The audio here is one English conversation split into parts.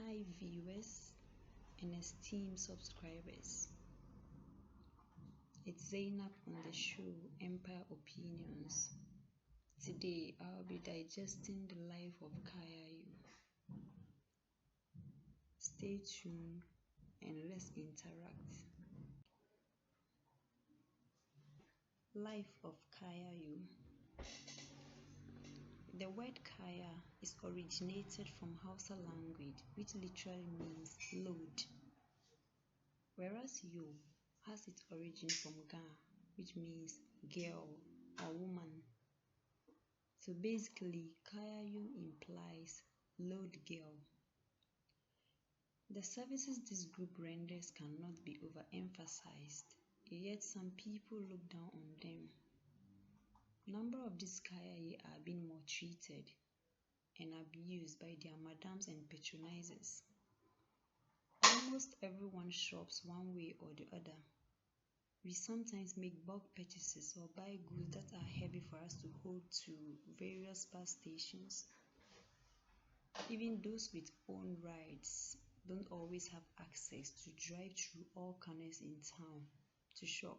Hi viewers and esteemed subscribers. It's Zainab on the show Empire Opinions. Today I'll be digesting the life of Kaya Yoo. Stay tuned and let's interact. Life of Kaya Yoo. The word Kaya is originated from Hausa language, which literally means load, whereas Yoo has its origin from Ga, which means girl or woman. So basically, Kaya Yoo implies load girl. The services this group renders cannot be overemphasized, yet some people look down on them. Number of these Kaya Yoo are being maltreated and abused by their madams and patronizers. Almost everyone shops one way or the other. We sometimes make bulk purchases or buy goods that are heavy for us to hold to various bus stations. Even those with own rides don't always have access to drive through all corners in town to shop.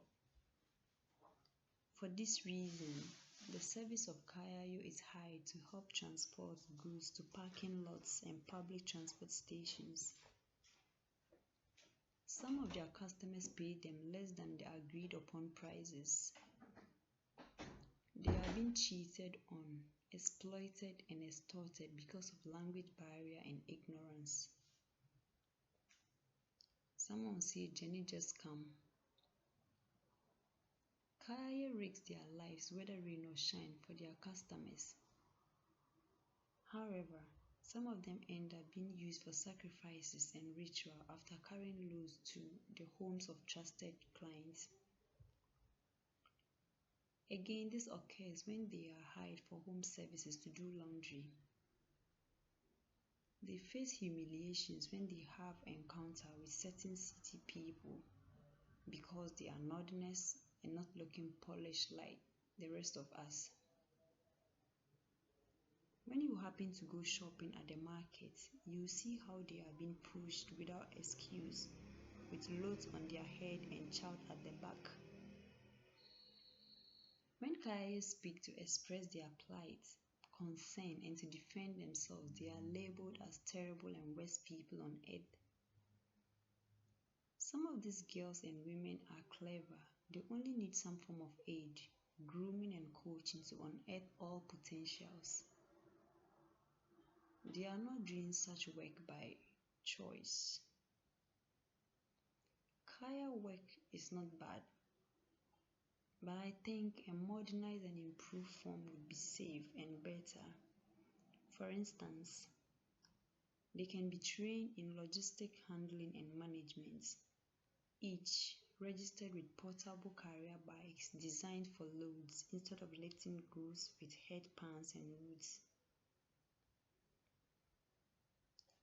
For this reason, the service of Kaya Yoo is high to help transport goods to parking lots and public transport stations. Some of their customers pay them less than the agreed upon prices. They are being cheated on, exploited and extorted because of language barrier and ignorance. Someone say Jenny just come. Kaya risks their lives whether rain or shine for their customers. However, some of them end up being used for sacrifices and ritual after carrying loads to the homes of trusted clients. Again, this occurs when they are hired for home services to do laundry. They face humiliations when they have encounter with certain city people because they are northerners and not looking polished like the rest of us. When you happen to go shopping at the market, you see how they are being pushed without excuse, with loads on their head and child at the back. When Kaya speak to express their plight, concern and to defend themselves, they are labeled as terrible and worst people on earth. Some of these girls and women are clever. They only need some form of aid, grooming and coaching to unearth all potentials. They are not doing such work by choice. Kaya work is not bad, but I think a modernized and improved form would be safe and better. For instance, they can be trained in logistic handling and management, each registered with portable carrier bikes designed for loads instead of lifting goods with headpans and woods.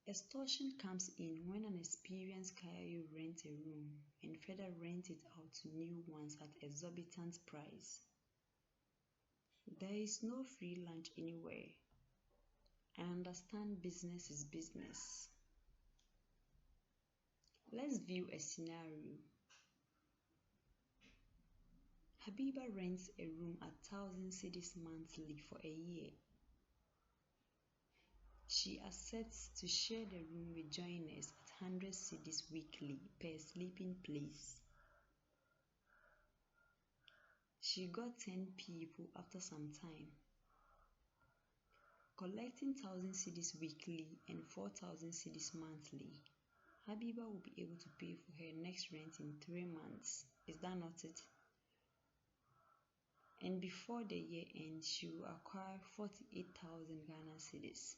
Extortion comes in when an experienced Kaya Yoo rents a room and further rent it out to new ones at exorbitant price. There is no free lunch anywhere. I understand business is business. Let's view a scenario. Habiba rents a room at 1,000 cedis monthly for a year. She accepts to share the room with joiners at 100 cedis weekly per sleeping place. She got 10 people after some time. Collecting 1,000 cedis weekly and 4,000 cedis monthly, Habiba will be able to pay for her next rent in 3 months. Is that not it? And before the year ends, she will acquire 48,000 Ghana cedis.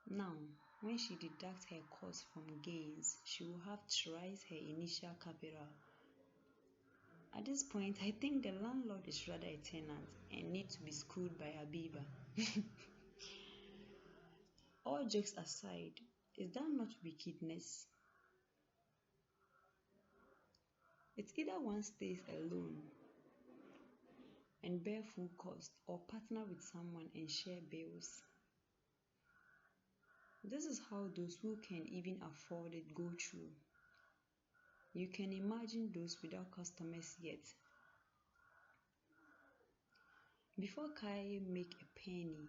Now, when she deducts her cost from gains, she will have thrice her initial capital. At this point, I think the landlord is rather a tenant and needs to be schooled by Habiba. All jokes aside, is that not wickedness? It's either one stays alone and bear full cost or partner with someone and share bills. This is how those who can even afford it go through. You can imagine those without customers yet. Before Kaya make a penny,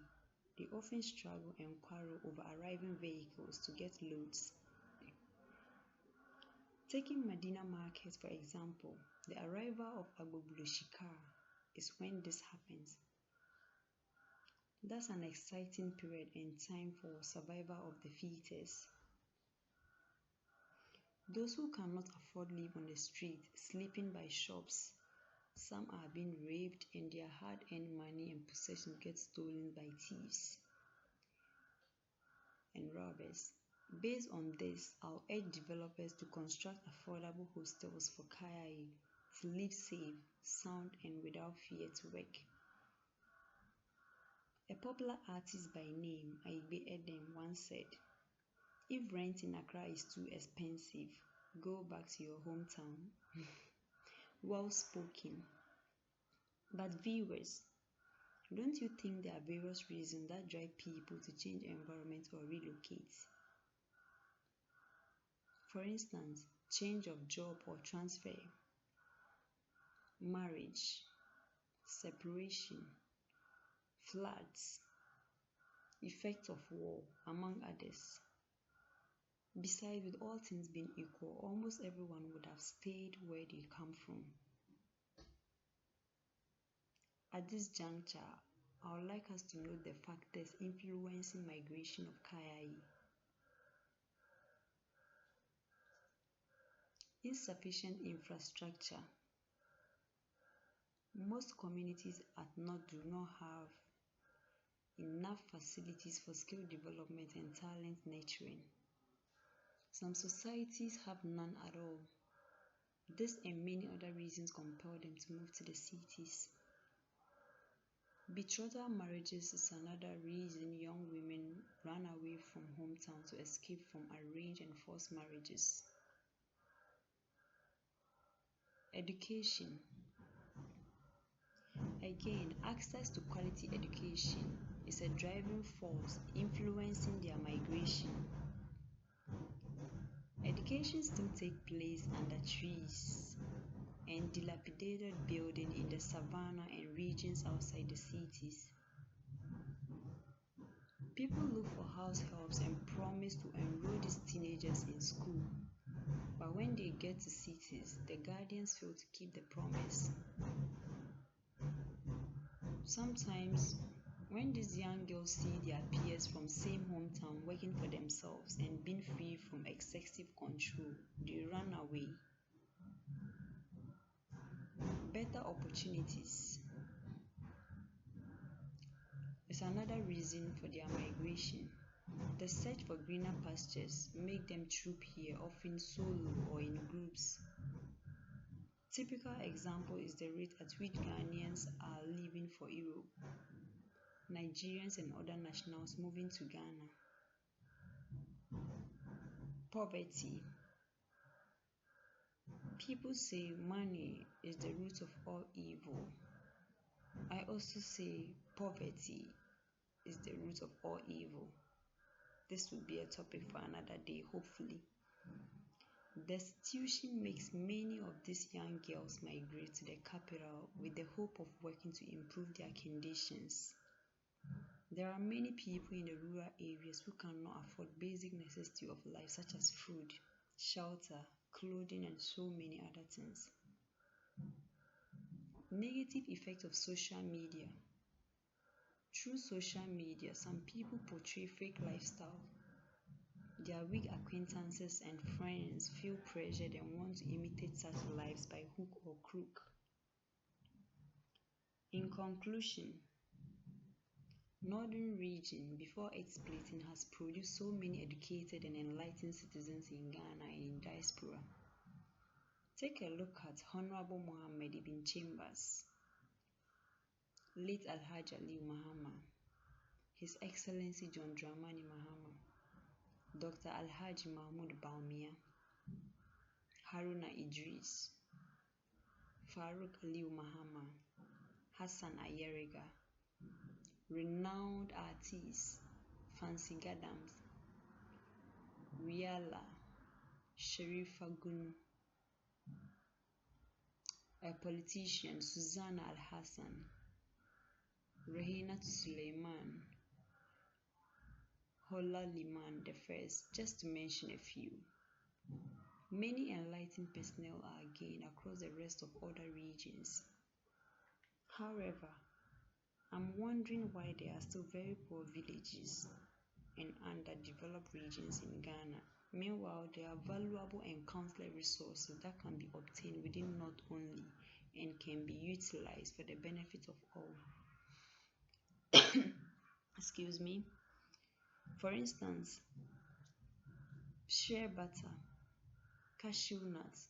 they often struggle and quarrel over arriving vehicles to get loads. Taking Medina Market for example, the arrival of Agbobulu Shikar is when this happens. That's an exciting period and time for survival of the fittest. Those who cannot afford live on the street, sleeping by shops. Some are being raped and their hard-earned money and possessions get stolen by thieves and robbers. Based on this, I'll urge developers to construct affordable hostels for Kaya Yoo to live safe, sound and without fear to work. A popular artist by name Aibe Edem once said, "If rent in Accra is too expensive, go back to your hometown." Well spoken. But viewers, don't you think there are various reasons that drive people to change environment or relocate? For instance, change of job or transfer, marriage, separation, floods, effect of war, among others. Besides, with all things being equal, almost everyone would have stayed where they come from. At this juncture, I would like us to note the factors influencing migration of Kaya Yoo. Insufficient infrastructure. Most communities do not have enough facilities for skill development and talent nurturing. Some societies have none at all. This and many other reasons compel them to move to the cities. Betrothal marriages is another reason young women run away from hometown to escape from arranged and forced marriages. Education. Again, access to quality education is a driving force influencing their migration. Education still takes place under trees and dilapidated buildings in the savannah and regions outside the cities. People look for house helps and promise to enroll these teenagers in school. But when they get to cities, the guardians fail to keep the promise. Sometimes, when these young girls see their peers from same hometown working for themselves and being free from excessive control, they run away. Better opportunities is another reason for their migration. The search for greener pastures make them troop here, often solo or in groups. Typical example is the rate at which Ghanaians are leaving for Europe, Nigerians and other nationals moving to Ghana. Poverty. People say money is the root of all evil. I also say poverty is the root of all evil. This will be a topic for another day, hopefully. Destitution makes many of these young girls migrate to the capital with the hope of working to improve their conditions. There are many people in the rural areas who cannot afford basic necessities of life such as food, shelter, clothing, and so many other things. Negative effect of social media. Through social media, some people portray fake lifestyle. Their weak acquaintances and friends feel pressured and want to imitate such lives by hook or crook. In conclusion, Northern region, before its splitting, has produced so many educated and enlightened citizens in Ghana and in diaspora. Take a look at Honorable Mohammed Ibn Chambers, late Alhaji Aliyu Mahama, His Excellency John Dramani Mahama, Dr. Alhaji Mahmoud Baumia, Haruna Idris, Farooq Aliyu Mahama, Hassan Ayeriga, renowned artists Fancy Gadams, Riala, Sharifa Gunu, a politician, Susanna Al-Hassan, Rahina Suleiman, Hola Liman I, just to mention a few. Many enlightened personnel are again across the rest of other regions. However, I'm wondering why there are still very poor villages and underdeveloped regions in Ghana. Meanwhile, there are valuable and countless resources that can be obtained within not only and can be utilized for the benefit of all. Excuse me. For instance, shea butter, cashew nuts,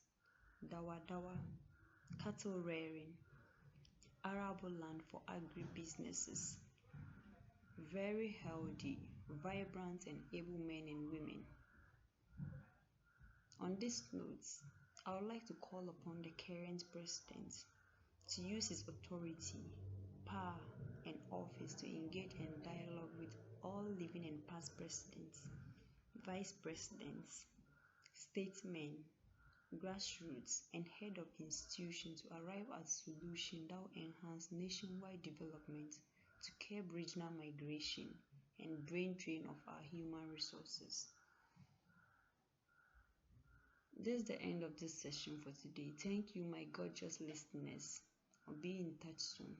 dawa dawa, cattle rearing, arable land for agribusinesses, very healthy, vibrant and able men and women. On this note, I would like to call upon the current president to use his authority, power, and office to engage in dialogue with all living and past presidents, vice presidents, statesmen, grassroots, and head of institutions to arrive at solutions that will enhance nationwide development to curb regional migration and brain drain of our human resources. This is the end of this session for today. Thank you, my gorgeous listeners. I'll be in touch soon.